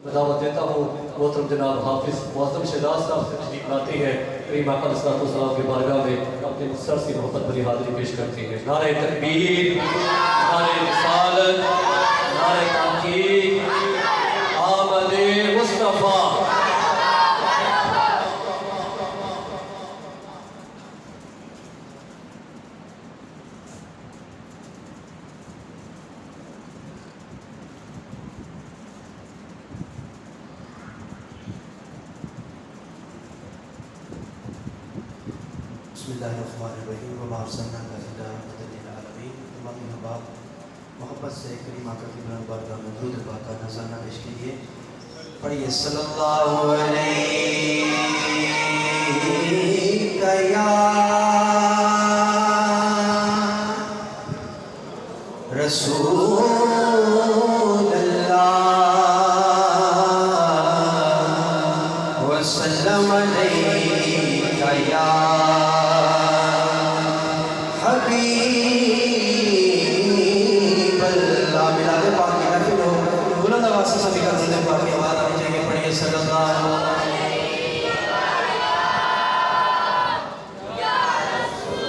दावत देता हूँ मोहतरम जनाब हाफिज मुअज़्ज़म शहजाद साहब से तशरीफ लाती है करीम आका अलैहिस्सलाम के बारगाह में अपने सर से मोहब्बत भरी हाजिरी पेश करती है। नारे तकबीर, नारे रिसालत, नारे ताक़ीद, आमदे मुस्तफ़ा। मोहब्बत से करीम आका की बुलंद बारगाह में दुरूद पाक का नज़राना पेश कीजिए। पढ़िए सल्लल्लाहु अलैहि या रसूल अल्लाह वसल्लम अलैका या सभी का जिंदगी बाकी आवाज आनी चाहिए। पढ़िए सल्लल्लाहु या रसूल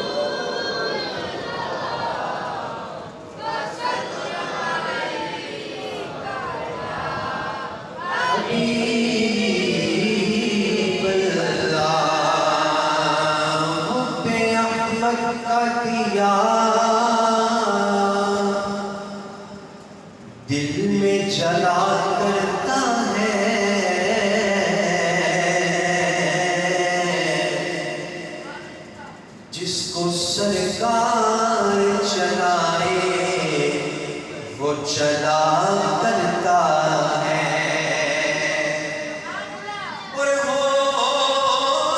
हबीब अल्लाह पे अहमद का दिया दिल में जला करता है जिसको सरकार चलाए वो चला करता है और हो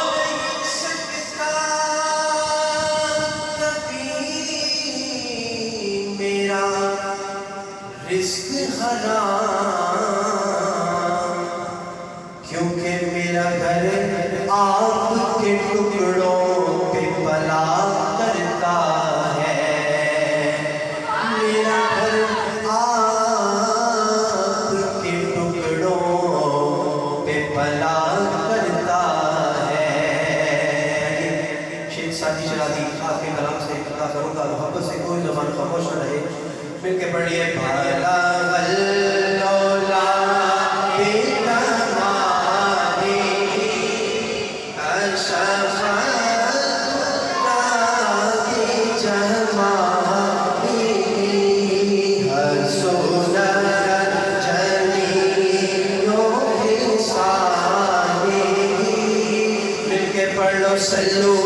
नहीं सकता कभी मेरा रिस्क हराम क्योंकि मेरा घर आपके टुकड़ों पे पला करता है। मेरा घर आपके टुकड़ों पे पला करता है। शेख साजी शराजी आपके कलाम से अदा करूँगा। मोहब्बत से कोई ज़बान खामोश न रहे। मिलके पढ़िए भाला अल्लौला बेतमानी अशफाकी जमानी हसुनत जमीओ हिसानी। मिलके पढ़ लो सल्लू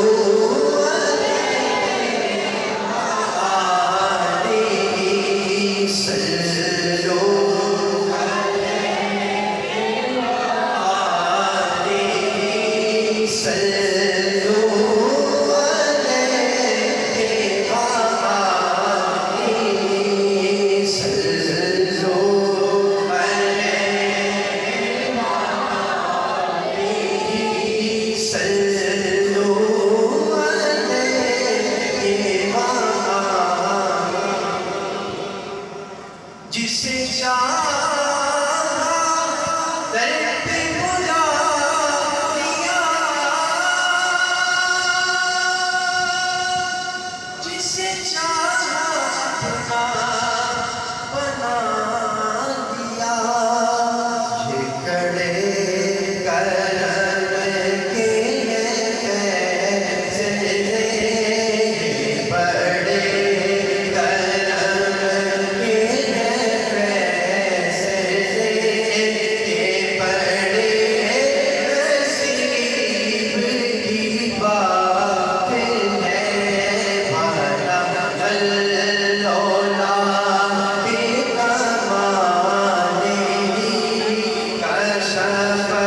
जिसे बना दिया ये कड़े करम के फैसले बड़े करम के फैसले बड़े नसीब की बात है। भला अल्लौला बेतमानी कशफत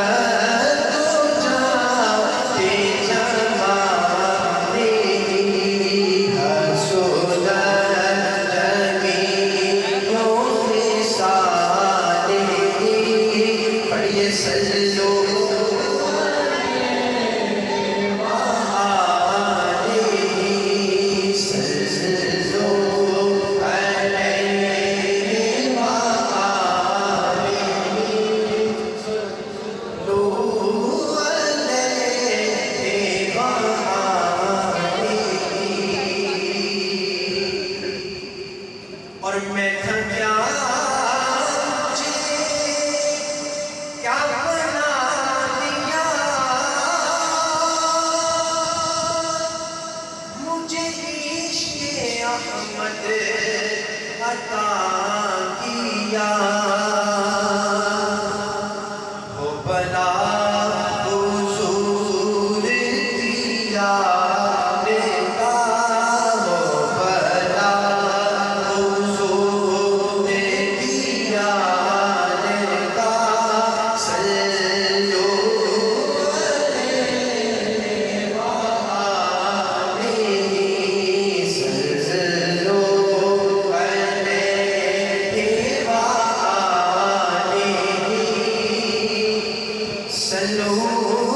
जाते जमानी हसुनत जमीओ हिसानी। पढ़िए सल्लू सल्लू